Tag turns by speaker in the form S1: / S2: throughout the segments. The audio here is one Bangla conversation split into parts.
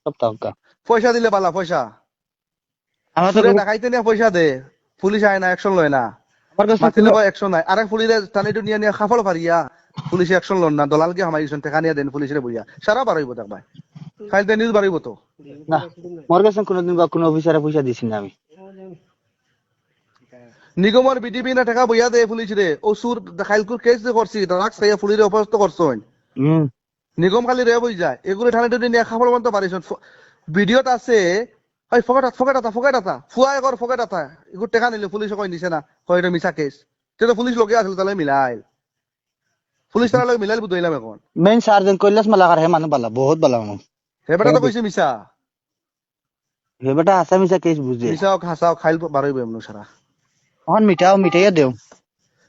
S1: সপ্তাহ
S2: পয়সা দিলে পালা পয়সা
S1: আমার তো
S2: সুরে ডাকাইতে নিয়ে পয়সা দে পুলিশ আয় না অ্যাকশন লয় না
S1: আমার কাছে
S2: মাতিলে কয় অ্যাকশন নাই আরেক পুলিশে টানিটো নিয়ে নিয়ে খাফল পারিয়া পুলিশে অ্যাকশন লন না দলালকে হামাইছেন টাকা নিয়ে দেন পুলিশে বইয়া সারা বাড়াইব দেখ ভাই খাইতে নিউজ বাড়াইব তো
S1: না আমার কাছে কোনোদিন বা কোনো অফিসারে পয়সা দিছি না আমি।
S2: নিগমর বিডিপি না টাকা বইয়া দে পুলিশ রে ও সুর খাইলকুর কেস যে করছি রাখ সাইয়া পুলিশে অপরাস্ত করছন
S1: হুম
S2: নিগম খালি রে বই যায় এগুলো টানিটো নিয়ে খাফল বন্ধ পারিছেন ভিডিওত আছে ওই ফকেট আতা ফুয়া একর ফকেট আতা এগুলো টাকা নিলে পুলিশে কই নিছে না কয় এটা মিছা কেস সেটা পুলিশ লগে আসলে তাহলে মিলাইল পুলিশ তারা লগে মিলাইল বুঝাইলাম এখন
S1: মেইন সার্জন কৈলাস মালাকার হে মানুষ বালা বহুত বালা মানুষ।
S2: হে বেটা তো কইছে মিছা
S1: হে বেটা আসামিসা কেস বুঝে
S2: মিছা হোক হাসা হোক খাইল বারইব এমন সারা
S1: এখন মিঠাইয়া দেও।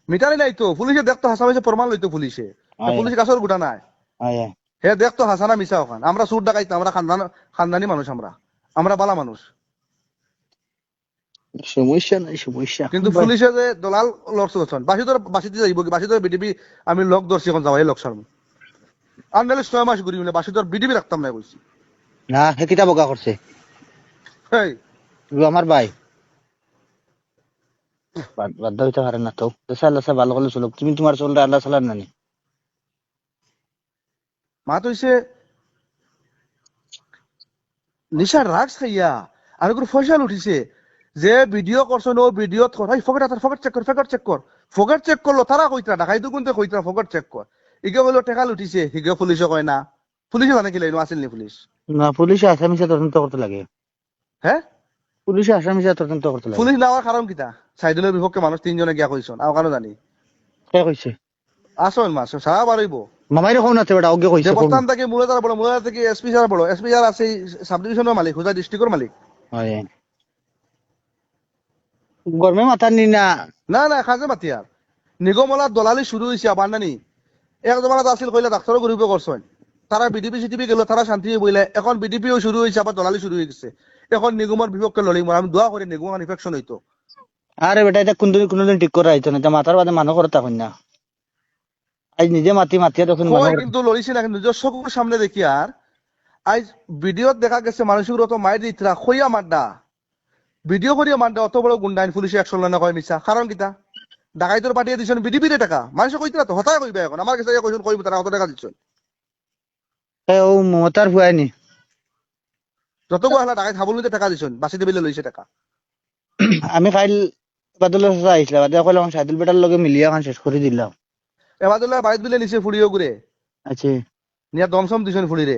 S2: মিটারি নাই তো পুলিশে দেখতো হাসা মিছা প্রমাণ লইতো পুলিশে
S1: আয়
S2: পুলিশ কাছর গুটা নাই
S1: আয়
S2: হে দেখতো হাসানা মিছা ওখান আমরা সুর ডাকাইতো আমরা খানদানি মানুষ আমরা বালা মানুষ
S1: সমস্যা নাই সমস্যা
S2: কিন্তু পুলিশে যে দলাল লড়ছে করছেন বাসিতে যাইব কি বাসিতে বিডিপি আমি লক ধরছি এখন যাওয়াই লক সারমু আর নাহলে 6 মাস ঘুরি মিলে বাসিতে বিডিপি রাখতাম না কইছি
S1: না হে কিতা বকা করছে
S2: এই
S1: ও আমার ভাই বাদ হইতে পারে না তো আল্লাহ সে ভালো করলে চলো তুমি তোমার চলটা আল্লাহ চালান নানি
S2: মাত হইছে নিশা ড্রাগস খাইয়া আর কোনো ফয়সাল উঠিছে যে ভিডিও করছো নো ভিডিওত কর ভাই ফকেট চেক কর ফকেট চেক করলো তারা কইতরা ঢাকাইতো কোনতে কইতরা ফকেট চেক কর ইগে বলে টেকাল উঠিছে হিগে পুলিশে কয় না পুলিশে জানে কি লাইনো আসেননি পুলিশ
S1: না পুলিশে আসামিসা তদন্ত করতে লাগে।
S2: হ্যাঁ
S1: পুলিশে আসামিসা তদন্ত করতে লাগে।
S2: পুলিশ নেওয়ার কারণ কিতা সাইদুলের বিপক্ষে মানুষ 3 জনে গিয়া কইছন আর কারো জানি
S1: কে কইছে
S2: আসল মাস সারা বাড়াইব
S1: মামাইরে কোন আছে বেটা ওকে কইছে কোন
S2: দেবস্থান থেকে মুলাদার থেকে এসপি সারা বড় এসপি যার আছে সাব ডিভিশনের মালিক হুজা ডিস্ট্রিক্টের মালিক
S1: হয় গরমে মাথা নি না
S2: না খাজে মাতিয়ার নিগমলার দলালি শুরু হয়েছে আবার নানি এক জমানাত আছিল কইলে ডাক্তারও গরিব করছেন তারা বিডিপি সিটিপি গেল তারা শান্তি বইলে এখন বিডিপিও শুরু হয়েছে আবার দলালি শুরু হয়ে গেছে এখন নিগমের বিপক্ষে লড়ি আমি দোয়া করি নিগম ইনফেকশন হইতো
S1: আরে বেটা এটা কোনদিন ঠিক করে আইতো না এটা মাথার বাদে মানুষ করতে হই না আজ নিজে মাতিয়া তখন
S2: কই কিন্তু লড়িছে না কিন্তু নিজের চকুর সামনে দেখি আর আজ ভিডিওত দেখা গেছে মানুষগুলো তো মায়ের দিতরা খইয়া মাড্ডা ভিডিও করিয়া মাড্ডা অত বড় গুন্ডাইন পুলিশে অ্যাকশন লয় না কয় মিছা কারণ কিতা ডাকাইতর পাঠিয়ে দিছেন বিডিপির টাকা মানুষ কইতরা তো হতাই কইবে এখন আমার কাছে কইছেন কইব তারা কত টাকা দিচ্ছেন
S1: ও মমতার হুয়াইনি
S2: যত গহলা ডাকাই খাবল নিতে টাকা দিছেন বাসি দিবিলে লইছে টাকা
S1: আমি খাইল বাদল আইসলাম বাদে কইলাম সাইদুল বেটার লগে মিলিয়া খান শেষ করে দিলাম।
S2: এবাদুল্লাহ বাইত বিলে নিচে ফুড়িও ঘুরে
S1: আচ্ছা
S2: নিয়া দমসম দিছেন ফুড়িরে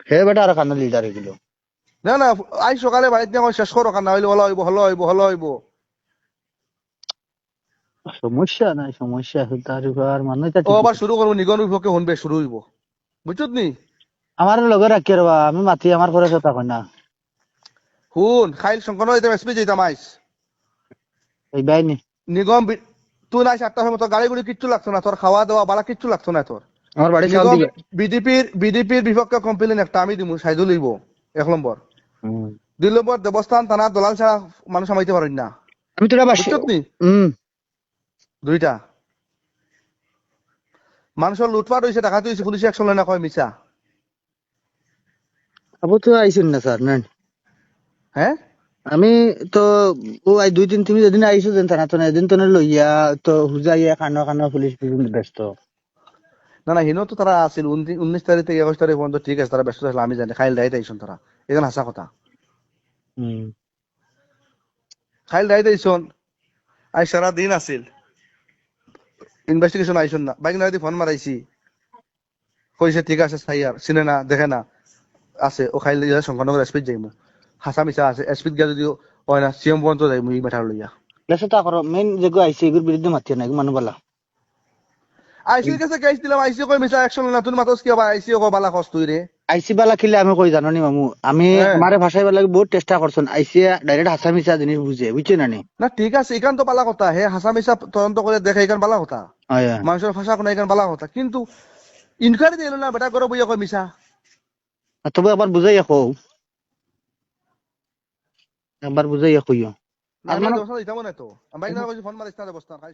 S1: হে বেটা আর কান্না লিডার এগুলো
S2: না আজ সকালে বাইত নিয়ে শেষ করো কান্না হইলে হলো হইব
S1: সমস্যা তার আর মানুষ
S2: ও আবার শুরু করবো নিগম বিপক্ষে শুনবে শুরু হইব বুঝছত নি
S1: আমার লগে রাখি রবা আমি মাতি আমার করে কথা কই না
S2: শুন খাইল শঙ্কর যেতাম এসপি যেতাম আইস
S1: এই বাইনি
S2: নিগম তুই নাই 7টার মতো গাড়ি গুড়ি কিচ্ছু লাগতো না তোর খাওয়া দাওয়া বালা কিচ্ছু লাগতো না তোর
S1: আমার বাড়ি চাল
S2: নিগম
S1: দিবে
S2: বিডিপির বিপক্ষে কমপ্লেন একটা আমি দিমু সাইদুল লইব 1 নম্বর 2 নম্বর দেবস্থান থানা দলাল ছাড়া মানুষ আমাইতে পারেন না
S1: আমি তোরা বাসি
S2: বুঝছত নি দুইটা মানুষের লুটপাট হয়েছে ডাকাতি হয়েছে পুলিশে অ্যাকশন লয় না কয় মিছা
S1: আবু তো আইছেন না স্যার না
S2: হ্যাঁ
S1: আমি তো ও আই 2-3 তুমি যেদিন আইছো যেন থানা তো এদিন তো লইয়া তো হুজাইয়া খানো পুলিশ ব্যস্ত
S2: না হিনো তো তারা আছিল 19 তারিখ থেকে 21 তারিখ পর্যন্ত ঠিক আছে তারা ব্যস্ত ছিল আমি জানি খাইল ডাইতে আইসন তারা এখানে হাসা কথা খাইল ডাইতে আইসন আই সারা দিন আছিল ইনভেস্টিগেশন আইসন না বাইক না ফোন মারাইছি কইছে ঠিক আছে সাইয়ার চিনে না দেখে না আছে ও খাইল শঙ্করনগর এসপিত যাইমু হাসা মিছা আছে এসপিত গিয়া যদি হয় না সিএম পর্যন্ত যাইমু এই মেটার লইয়া
S1: লেসে তা করো মেন যেগো আইছে এগুর বিরুদ্ধে মাতিয়ে না মানুষ বালা
S2: আইসির কাছে কেস দিলাম আইসি কই মিছা অ্যাকশন না তুই মাতস কি আবার আইসি কো বালা কস তুই রে
S1: আইসি বালা খিলে আমি কই জানো নি মামু আমি আমারে ভাষায় বালা বহুত চেষ্টা করছন আইসি ডাইরেক্ট হাসা মিছা জিনিস বুঝে বুঝছেন না নি
S2: না ঠিক আছে এখান তো বালা কথা হে হাসা মিছা তদন্ত করে দেখে এখান বালা কথা মানুষের ভাষা কোন এখান বালা কথা কিন্তু ইনকোয়ারি দিল না বেটা করে বইয়া কই মিছা
S1: তবে আবার বুঝাইয়া কও একবার বুঝাইয়া কইও
S2: আমি দোষ দিতাম না তো আমি বাইক না কইছি ফোন মারিস না বসতাম খাই